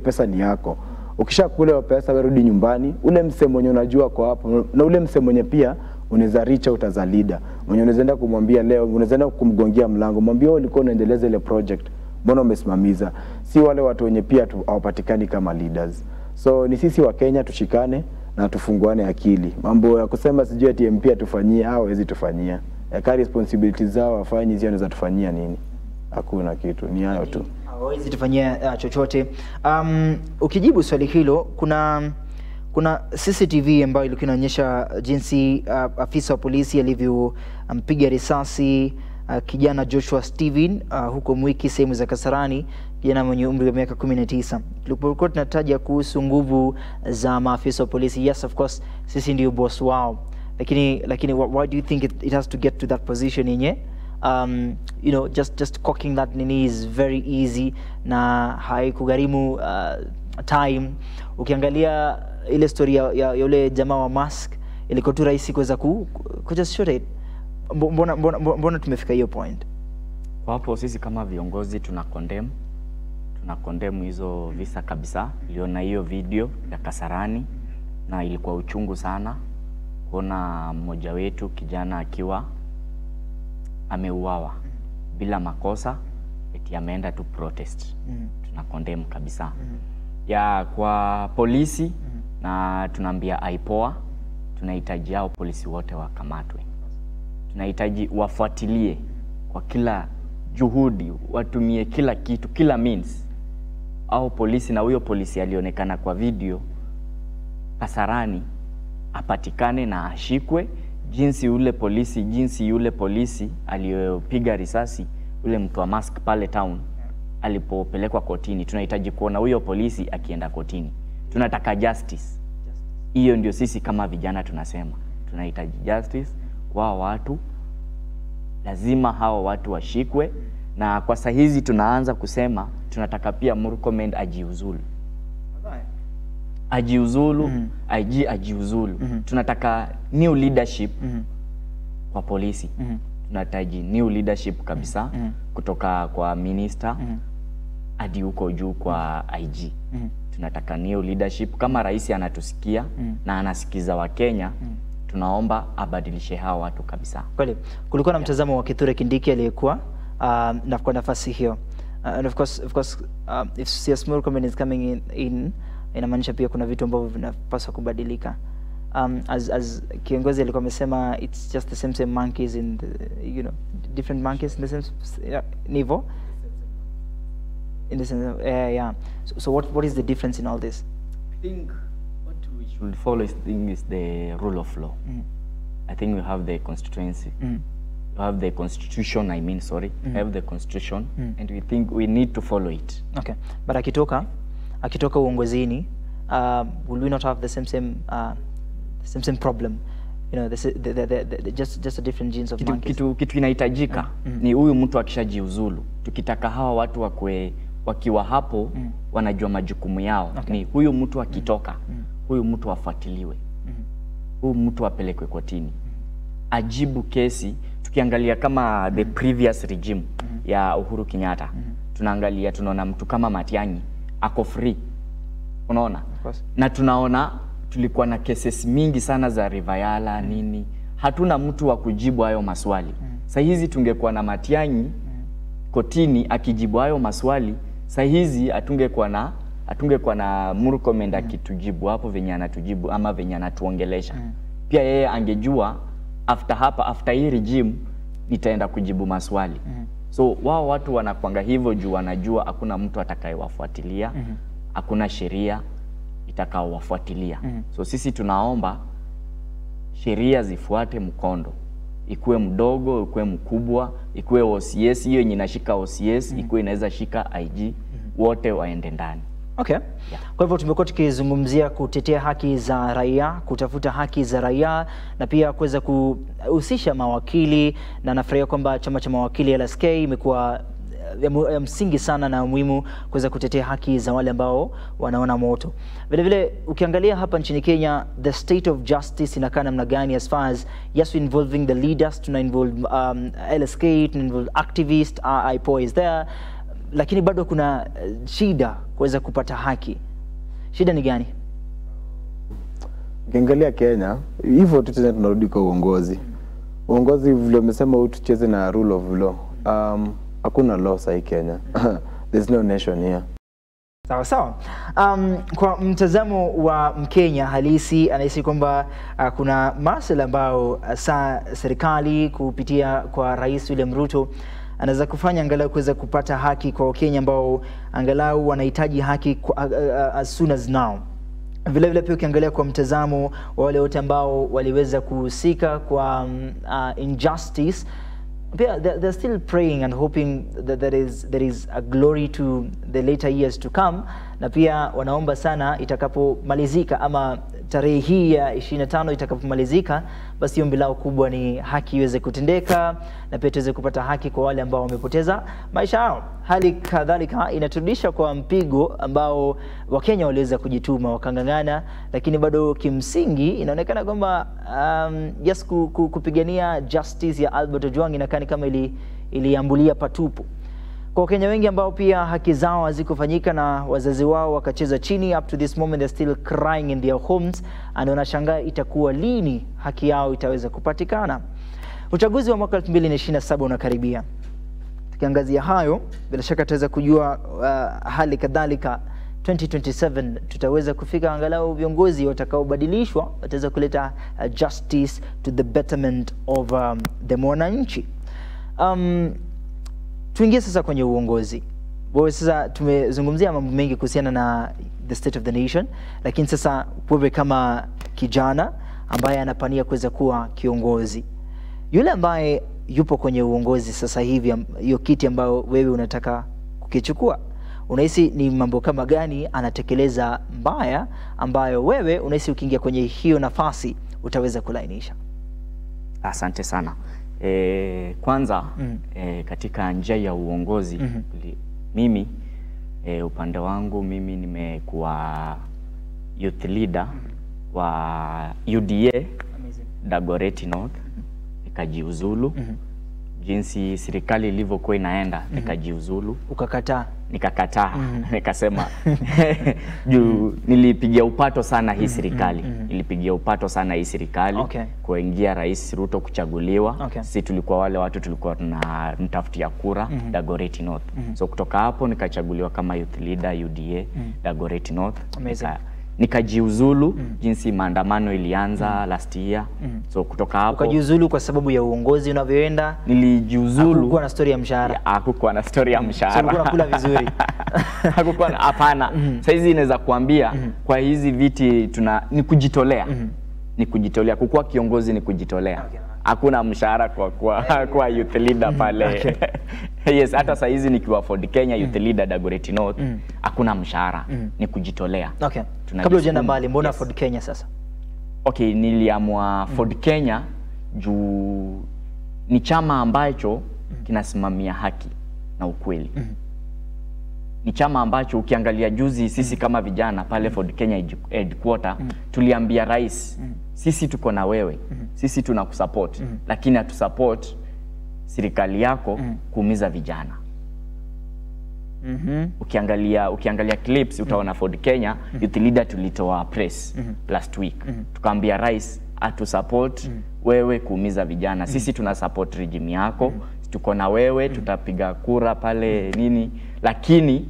pesa ni yako. Ukishakula hiyo pesa, wewe rudi nyumbani. Ule msemo mwenye unajua kwa hapo, na ule msemo mwenye pia unaweza reach out as a leader. Mwenye unaenda kumwambia leo, unaenda kumgongia mlango, mwambie wewe ulikuwa unaendeleza ile project, mbona umesimamiza? Si wale watu wenye pia hawapatikani kama leaders. So ni sisi wa Kenya tushikane na tufunguane akili. Mambo ya kusema sijui ati MP atufanyie au hawezi tufanyia. Ka responsibilities zao wafanye hizo, anaweza tufanyia nini? Hakuna kitu, ni hayo tu. Hawezi tufanyia chochote. Ukijibu swali hilo, kuna CCTV ambayo ilikuwa inaonyesha jinsi afisa wa polisi alivyompiga risasi kijana Joshua Steven huko Mwiki, sehemu za Kasarani, kijana mwenye umri wa miaka 19. Tulipokuwa tunataja kuhusu nguvu za maafisa wa polisi, yes of course sisi ndio boss wao, lakini why do you think it has to get to that position yenye you know just cocking that nini is very easy na haikugharimu time? Ukiangalia ile story ya yule jamaa wa mask, ilikuwa tu rahisi kuweza ku just shoot it. mbona tumefika hiyo point? Kwa hapo sisi kama viongozi tuna condemn hizo visa kabisa. Niliona hiyo video ya Kasarani na ilikuwa uchungu sana kuona mmoja wetu kijana akiwa ameuawa bila makosa eti ameenda tu protest. Tuna condemn kabisa. Ya kwa polisi na tunaambia IPOA tunahitaji hao polisi wote wakamatwe. Tunahitaji wafuatilie kwa kila juhudi, watumie kila kitu, kila means. Au polisi na huyo polisi alionekana kwa video Kasarani apatikane na ashikwe, jinsi yule polisi aliyopiga risasi ule mtu wa mask pale town alipopelekwa kotini. Tunahitaji kuona huyo polisi akienda kotini. Tunataka justice. Hiyo ndio sisi kama vijana tunasema. Tunahitaji justice kwa watu. Lazima hao watu washikwe, na kwa saa hizi tunaanza kusema tunataka pia Murkomen ajiuzulu. IG ajiuzulu. Tunataka new leadership kwa polisi. Tunahitaji new leadership kabisa kutoka kwa minister hadi huko juu kwa IG. Tunataka new leadership. Kama rais anatusikia na anasikiza wa Kenya, tunaomba abadilishe hao watu kabisa. Kweli kulikuwa na mtazamo wa Kithure Kindiki aliyekuwa na kwa nafasi hiyo. And of course if CS Murkomen is coming in inamaanisha pia kuna vitu ambavyo vinapaswa kubadilika. As kiongozi alikuwa amesema, it's just the same monkeys in the, different monkeys in the same niveau. In the sense, yeah. So what is the difference in all this? I think what we should follow is the rule of law. I think we have the constituency. We have the constitution, we have the constitution, and we think we need to follow it. Okay, but akitoka uongozini, will we not have the same problem? Just a different genes of monkeys. Kitu inahitajika ni huyu mtu akishajiuzulu. Tukitaka hawa watu wakiwa hapo wanajua majukumu yao. Okay. Ni huyu mtu akitoka, huyu mtu afuatiliwe. Huyu mtu apelekwe kotini. Ajibu kesi. Tukiangalia kama the previous regime ya Uhuru Kenyatta, tunaona mtu kama Matiang'i ako free. Unaona? Na tunaona tulikuwa na cases mingi sana za Rivayala nini. Hatuna mtu wa kujibu hayo maswali. Sasa hizi tungekuwa na Matiang'i kotini akijibu hayo maswali, sasa hizi atungekuwa na Murkomen akitujibu hapo venye anatujibu ama venye anatuongelesha. Pia yeye angejua after hii regime nitaenda kujibu maswali. So wao watu wanakwanga hivyo juu wanajua hakuna mtu atakayewafuatilia, hakuna sheria itakaowafuatilia. So sisi tunaomba sheria zifuate mkondo. Ikuwe mdogo, ikuwe mkubwa, ikuwe OCS, hiyo yenye inashika OCS, ikuwe inaweza shika IG, wote waende ndani. Okay. Yeah. Kwa hivyo tumekuwa tukizungumzia kutetea haki za raia, kutafuta haki za raia na pia kuweza kuhusisha mawakili, na nafurahia kwamba chama cha mawakili LSK imekuwa ya msingi sana na muhimu kuweza kutetea haki za wale ambao wanaona moto. Vile vile ukiangalia hapa nchini Kenya, the state of justice inakaa namna gani as far as yes we involving the leaders, tuna involve LSK, tuna involve activists, IPOA is there, lakini bado kuna shida kuweza kupata haki. Shida ni gani? Ukiangalia Kenya, hivyo tu tena tunarudi kwa uongozi. Uongozi vile umesema tucheze na rule of law. Hakuna law sahi Kenya. There's no nation here. Sawa sawa. Kwa mtazamo wa Mkenya halisi anahisi kwamba kuna masuala ambao serikali kupitia kwa Rais William Ruto anaweza kufanya angalau kuweza kupata haki kwa Wakenya ambao angalau wanahitaji haki as soon as now. Vile vile pia ukiangalia kwa mtazamo wa wale wote ambao waliweza kuhusika kwa injustice, they're still praying and hoping that there is a glory to the later years to come, na pia wanaomba sana itakapomalizika ama tarehe hii ya 25 itakapomalizika, basi ombi lao kubwa ni haki iweze kutendeka na pia tuweze kupata haki kwa wale ambao wamepoteza maisha yao. Hali kadhalika inaturudisha kwa mpigo ambao Wakenya waliweza kujituma wakangangana, lakini bado kimsingi inaonekana kwamba yes, kupigania justice ya Albert Ojwang inakaa kama iliambulia patupu kwa Wakenya wengi ambao pia haki zao hazikufanyika na wazazi wao wakacheza chini. Up to this moment they're still crying in their homes and wanashangaa itakuwa lini haki yao itaweza kupatikana. Uchaguzi wa mwaka 2027 unakaribia. Tukiangazia hayo, bila shaka tutaweza kujua hali kadhalika 2027 tutaweza kufika angalau viongozi watakaobadilishwa wataweza kuleta justice to the betterment of the mwananchi. Tuingie sasa kwenye uongozi. Wewe sasa tumezungumzia mambo mengi kuhusiana na the state of the nation, lakini sasa wewe kama kijana ambaye anapania kuweza kuwa kiongozi, yule ambaye yupo kwenye uongozi sasa hivi, hiyo kiti ambayo wewe unataka kukichukua, unahisi ni mambo kama gani anatekeleza mbaya ambayo wewe unahisi ukiingia kwenye hiyo nafasi utaweza kulainisha? Asante sana. Kwanza katika njia ya uongozi mimi upande wangu mimi nimekuwa youth leader wa UDA Dagoretti North, nikajiuzulu. Jinsi serikali ilivyokuwa inaenda nikajiuzulu. Ukakataa? Nikakataa. Nikasema juu nilipigia upato sana hii serikali. Nilipigia upato sana hii serikali kuingia Rais Ruto kuchaguliwa. Sisi tulikuwa wale watu tulikuwa tunamtafutia kura Dagoretti North. So kutoka hapo nikachaguliwa kama youth leader UDA Dagoretti North. Nikajiuzulu jinsi maandamano ilianza last year. So kutoka hapo ukajiuzulu kwa sababu ya uongozi unavyoenda? Nilijiuzulu. Hakukuwa na story ya mshahara? Hakukuwa na story ya mshahara. So unakula vizuri? Hakukuwa, hapana. Sasa hizi inaweza kuambia kwa hizi viti ni kujitolea. Ni kujitolea. Kukuwa kiongozi ni kujitolea. Hakuna mshahara kwa youth leader pale. Yes, hata sasa hizi nikiwa Ford Kenya youth leader Dagoretti North, hakuna mshahara, ni kujitolea. Kabla hujaenda mbali, mbona Ford Kenya sasa? Niliamua Ford Kenya juu ni chama ambacho kinasimamia haki na ukweli. Ni chama ambacho ukiangalia juzi sisi kama vijana pale Ford Kenya headquarter tuliambia rais, sisi tuko na wewe, sisi tunakusupport, lakini hatusupport serikali yako kuumiza vijana. Ukiangalia clips utaona Ford Kenya youth leader tulitoa press last week. Tukaambia rais hatusupport wewe kuumiza vijana. Sisi tunasupport regime yako, tuko na wewe, tutapiga kura pale nini, lakini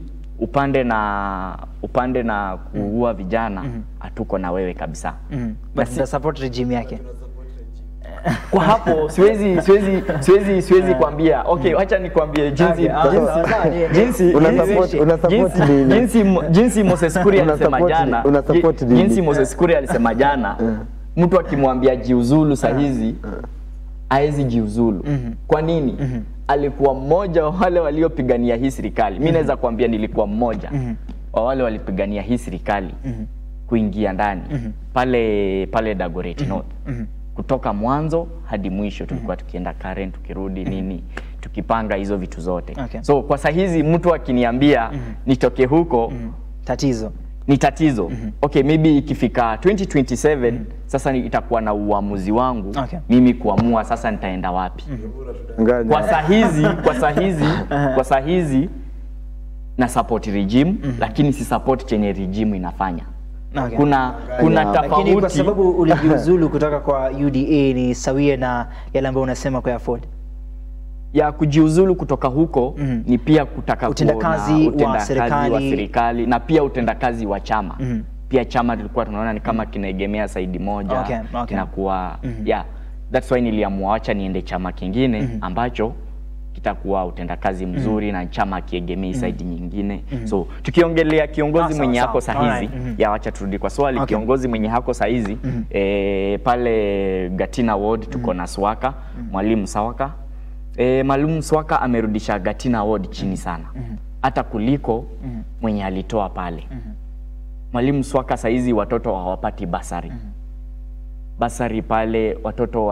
upande na kuua vijana hatuko na wewe kabisa. Basi support regime yake. Kwa hapo siwezi kuambia. Acha nikwambie jinsi Moses Kuria alisema jana. Jinsi Moses Kuria alisema jana, mtu akimwambia jiuzulu saa hizi haezi jiuzulu. Kwa nini? Alikuwa mmoja wa wale waliopigania hii serikali. Mimi naweza kuambia nilikuwa mmoja wa wale walipigania hii serikali kuingia ndani pale Dagoretti North. Kutoka mwanzo hadi mwisho tulikuwa tukienda Karen, tukirudi nini, tukipanga hizo vitu zote. So kwa saa hizi mtu akiniambia nitoke huko, tatizo ni tatizo. Maybe ikifika 2027 sasa itakuwa na uamuzi wangu mimi kuamua sasa nitaenda wapi. Kwa saa hizi na support regime, lakini si support chenye regime inafanya. Kuna tofauti. Lakini kwa sababu ulijiuzulu kutoka kwa UDA ni sawia na yale ambayo unasema kwa Ford? Ya kujiuzulu kutoka huko ni pia kutaka utendakazi wa serikali na pia utendakazi wa chama. Pia chama tulikuwa tunaona ni kama kinaegemea saidi moja, kinakuwa that's why niliamua acha niende chama kingine ambacho kitakuwa utendakazi mzuri na chama kiegemei saidi nyingine. So tukiongelea kiongozi mwenye hako sahizi, acha turudi kwa swali. Kiongozi mwenye hako sahizi pale Gatina Ward tuko na Swaka, Mwalimu Swaka. Mwalimu Swaka amerudisha Gatina Ward chini sana. hata kuliko mwenye alitoa pale. Mwalimu Swaka saizi watoto hawapati basari. Basari pale watoto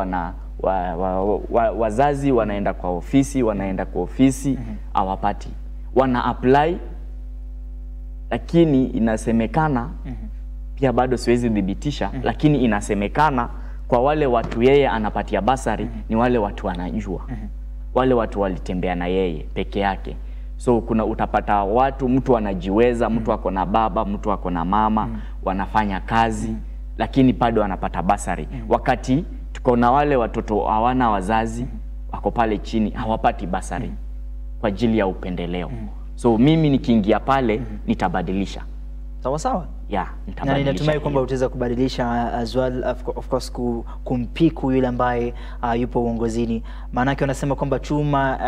wazazi wanaenda kwa ofisi, hawapati. Wana apply, lakini inasemekana pia bado siwezi dhibitisha, lakini inasemekana kwa wale watu yeye anapatia basari ni wale watu wanajua. Wale watu walitembea na yeye peke yake. So utapata watu, mtu anajiweza, mtu ako na baba, mtu ako na mama, wanafanya kazi, lakini bado anapata basari. Wakati tuko na wale watoto hawana wazazi, wako pale chini, hawapati basari kwa ajili ya upendeleo. So mimi nikiingia pale nitabadilisha. Sawa sawa? Yeah, nitabadilisha. Na ninatumai kwamba utaweza kubadilisha as well, of course kumpiku yule ambaye yupo uongozini. Maana yake wanasema kwamba chuma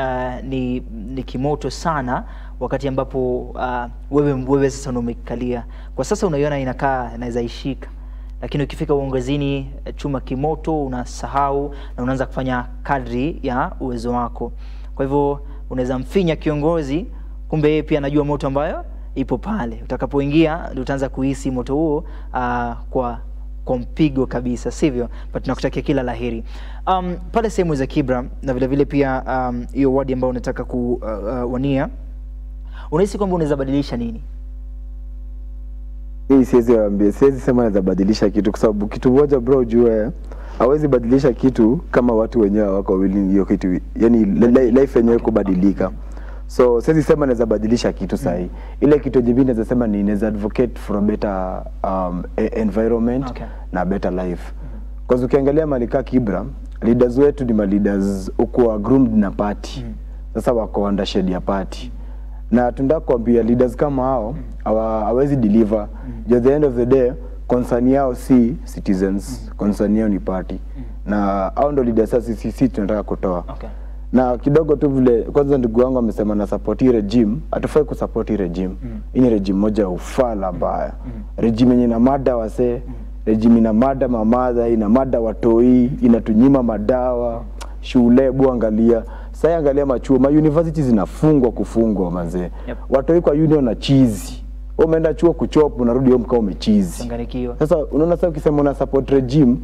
ni kimoto sana wakati ambapo wewe sasa umekalia. Kwa sasa unaiona inakaa inaweza ishika. Lakini ukifika uongozini chuma kimoto unasahau na unaanza kufanya kadri ya uwezo wako. Kwa hivyo unaweza mfinya kiongozi, kumbe yeye pia anajua moto ambayo ipo pale. Utakapoingia ndio utaanza kuhisi moto huo kwa mpigo kabisa, sivyo? But tunakutakia kila laheri. Pale sehemu za Kibra na vile vile pia hiyo wadi ambayo unataka kuwania, unahisi kwamba unaweza badilisha nini? Mimi siwezi sema naweza badilisha kitu, kwa sababu kitu moja bro, jua hawezi badilisha kitu kama watu wenyewe wako willing hiyo kitu, yani life yenyewe kubadilika. So siwezi sema naweza badilisha kitu sahi. Ile kitu jingine naweza sema ni naweza advocate for a better environment na better life. Kwa sababu ukiangalia Malika Kibra, leaders wetu ni leaders uko groomed na party. Sasa wako under shade ya party. Na tunataka kuambia leaders kama hao hawezi deliver. At the end of the day, concern yao si citizens, concern yao ni party. Na hao ndio leaders sisi tunataka kutoa. Na kidogo tu vile kwanza ndugu wangu amesema na support regime, atafai kusupport regime. Hii regime moja ufala mbaya. Regime yenye na mada wase, regime ina mada mamadha, ina mada watoi, inatunyima madawa, shule angalia. Sasa angalia machuo, universities zinafungwa kufungwa manze. Watoi kwa union na cheese. Umeenda chuo kuchop unarudi home kama umecheese. Sasa unaona sasa ukisema una support regime,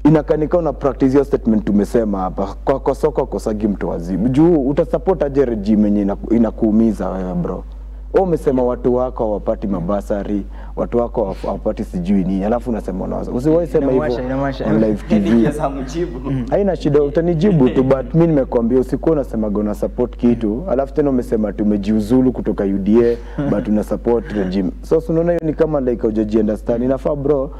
inakanika una practice your statement tumesema hapa kwa soko kosagi mtu wazimu. Juu utasupport aje regime yenye inakuumiza wewe bro? Umesema watu wako hawapati mabasari, watu wako hawapati sijui nini, alafu unasema unawaza. Usiwahi sema hivyo on live TV. Haina shida, utanijibu tu, but mimi nimekuambia usikuwa unasema gonna support kitu, alafu tena umesema tumejiuzulu kutoka UDA but una support regime. So unaona hiyo ni kama like hujaji understand. Inafaa bro,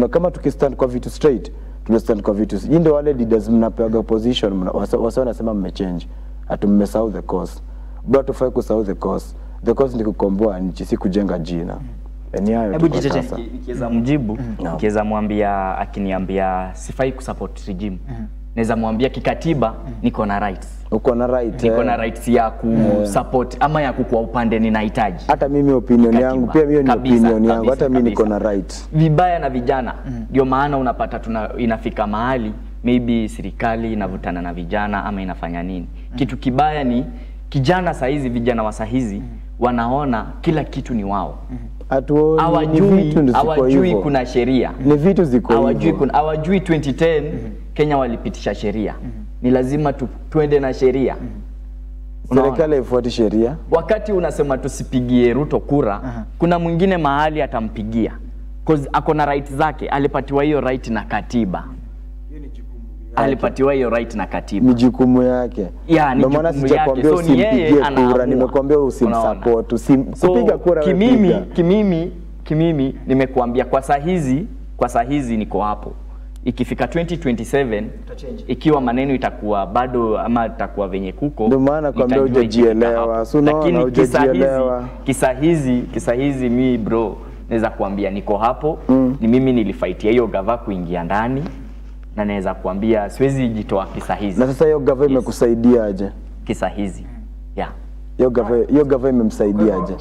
kama tukistand kwa vitu straight, tumestand kwa vitu. Hii ndio wale leaders mnapewa opposition, wasa wanasema mmechange. Mmesahau the cause. Bro, tufai kusahau the cause. The cause ni kukomboa nchi, si kujenga jina. Hebu jitete nikiweza mjibu, nikiweza mwambia akiniambia sifai kusupport regime. Naweza mwambia kikatiba niko na rights. Uko na right. Niko na rights ya kusupport ama ya kukua upande ninahitaji. Hata mimi opinion yangu, pia hiyo ni opinion yangu. Hata mimi niko na right. Vibaya na vijana. Ndio maana unapata inafika mahali maybe serikali inavutana na vijana ama inafanya nini. Kitu kibaya ni kijana saizi, vijana wa saizi wanaona kila kitu ni wao. Hawajui kuna sheria. Ni vitu ziko hivyo. Hawajui 2010 Kenya walipitisha sheria. Ni lazima tuende na sheria. Serikali ifuate sheria. Wakati unasema tusipigie Ruto kura, kuna mwingine mahali atampigia. Cause ako na right zake, alipatiwa hiyo right na katiba. Alipatiwa hiyo right na katiba. Ni jukumu yake. Ndio maana sijakwambia usimpigie kura, nimekuambia usimsupport, usipiga kura. Kimimi nimekuambia kwa saa hizi niko hapo. Ikifika 2027 ikiwa maneno itakuwa bado ama itakuwa venye kuko, ndio maana kwambia hujajielewa. Lakini kisa hizi mimi bro naweza kuambia niko hapo. Ni mimi nilifaitia hiyo gava kuingia ndani. Na naweza kuambia siwezi jitoa kisa hizi. Na sasa hiyo gava imekusaidia aje? Kisa hizi. Hiyo gava imemsaidiaje?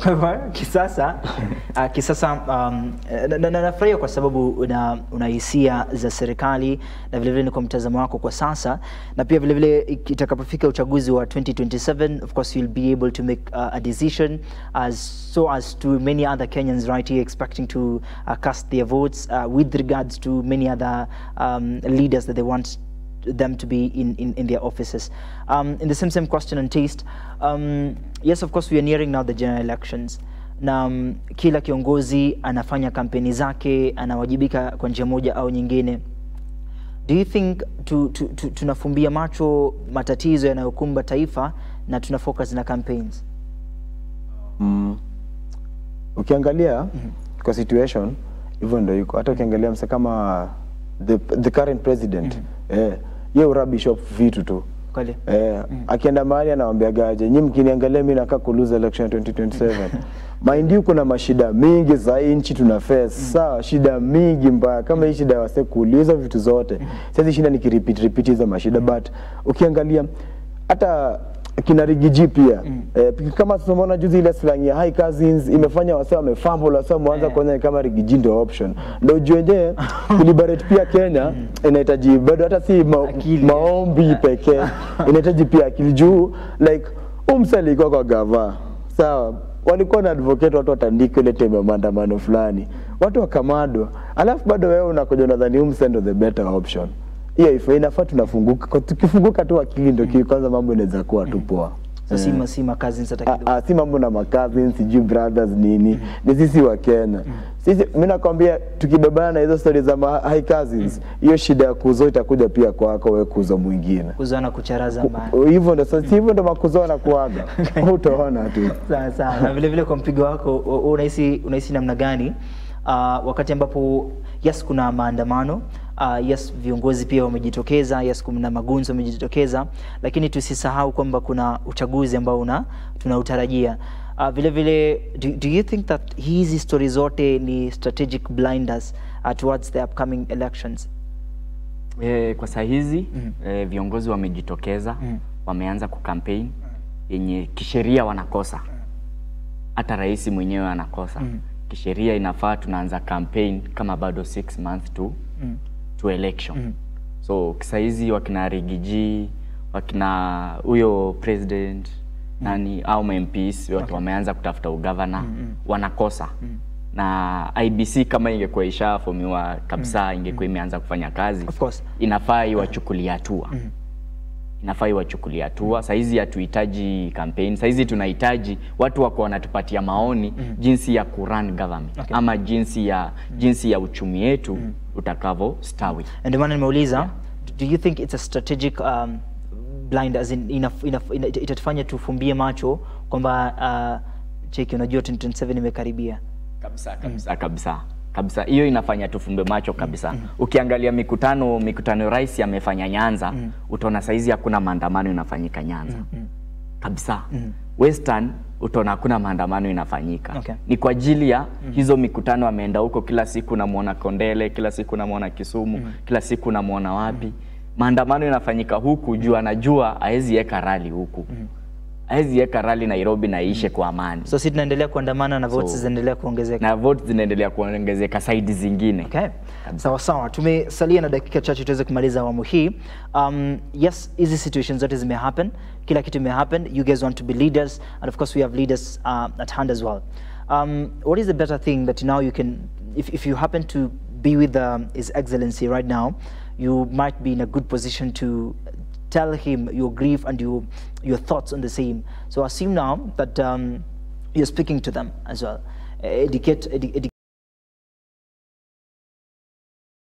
Kisasa nafurahia kwa sababu una hisia za serikali na vile vile ni kwa mtazamo wako kwa sasa, na pia vile vile itakapofika uchaguzi wa 2027, of course you'll be able to make a decision as to many other Kenyans right here expecting to cast their votes with regards to many other leaders that they want them to be in their offices. In the same question on taste, yes, of course we are nearing now the general elections. Na kila kiongozi anafanya kampeni zake, anawajibika kwa njia moja au nyingine. Do you think tunafumbia macho matatizo yanayokumba taifa na tuna focus na campaigns? Ukiangalia kwa situation hivyo ndio iko. Hata ukiangalia msa kama the current president, yeye rubbish of vitu tu. Kweli. Akienda mahali anawaambia gaje, nyinyi mkiniangalia mimi nakaa ku lose election 2027. Mind you, kuna mashida mingi za nchi tuna face. Sawa, shida mingi mbaya. Kama hii shida ya wase kuuliza vitu zote. Sasa shida ni repeat hizo mashida, but ukiangalia hata kina Rigiji pia kama tunaona juzi ile slang ya high cousins imefanya wase wamefumble, wase wameanza kuona kama Rigiji ndio option. Ndio jueje kuliberate pia Kenya inahitaji bado hata si maombi pekee, inahitaji pia akili juu, like umsali kwa gava. Sawa, walikuwa na advocate watu watandike ile teme maandamano fulani, watu wakamadwa, alafu bado wewe unakuja unadhani umsend the better option. Hiyo inafaa tunafunguka, tukifunguka tu akili ndio kwanza mambo inaweza kuwa tu poa. So si cousins hata si mambo na cousins, sijui brothers nini, ni sisi wa Kenya. Sisi mimi nakwambia tukibebana na hizo stories za high cousins, hiyo shida ya kuzo itakuja pia kwako wewe kuzo mwingine. Kuzana kucharaza mbaya. Hivyo ndio sasa, hivyo ndio makuzona kuaga. Utaona tu. Sawa. Na vile vile kwa mpigo wako unahisi namna gani wakati ambapo yes kuna maandamano, yes viongozi pia wamejitokeza, yes kuna magunzo wamejitokeza, lakini tusisahau kwamba kuna uchaguzi ambao tunautarajia. Vile vile do you think that hizi stories zote ni strategic blinders towards the upcoming elections? Kwa saa hizi viongozi wamejitokeza, wameanza kucampaign yenye kisheria wanakosa. Hata rais mwenyewe anakosa. Kisheria inafaa tunaanza campaign kama bado 6 months to election. So kisa hizi wakina Rigiji, wakina huyo president nani au MPs wote wameanza kutafuta ugavana, wanakosa. Na IBC kama ingekuwa ishafomiwa kabisa, ingekuwa imeanza kufanya kazi, inafaa iwachukulia hatua. Inafaa iwachukulia hatua. Sasa hizi hatuhitaji campaign. Sasa hizi tunahitaji watu wako wanatupatia maoni jinsi ya kurun government, ama jinsi ya uchumi yetu utakavo stawi. And maana nimeuliza, do you think it's a strategic blind, as in itatufanya tufumbie macho kwamba cheki unajua 2027 imekaribia? Kabisa. Hiyo inafanya tufumbe macho kabisa. Ukiangalia mikutano rais amefanya Nyanza, utaona saizi hakuna maandamano inafanyika Nyanza. Kabisa. Western utaona hakuna maandamano inafanyika. Ni kwa ajili ya hizo mikutano ameenda huko, kila siku namuona Kondele, kila siku namuona Kisumu, kila siku namuona wapi. Maandamano inafanyika huku juu anajua haezi eka rally huku. Haezi eka rally Nairobi na ishe kwa amani. So sisi tunaendelea kuandamana na votes zinaendelea kuongezeka. Na votes zinaendelea kuongezeka side zingine. Sawa. Tumesalia na dakika chache tuweze kumaliza awamu hii. Yes, hizi situations zote zimehappen. Kila kitu imehappen. You guys want to be leaders, and of course we have leaders at hand as well. What is the better thing that now you can, if you happen to be with His Excellency right now, you might be in a good position to tell him your grief and your thoughts on the same. So assume now that you're speaking to them as well. Educate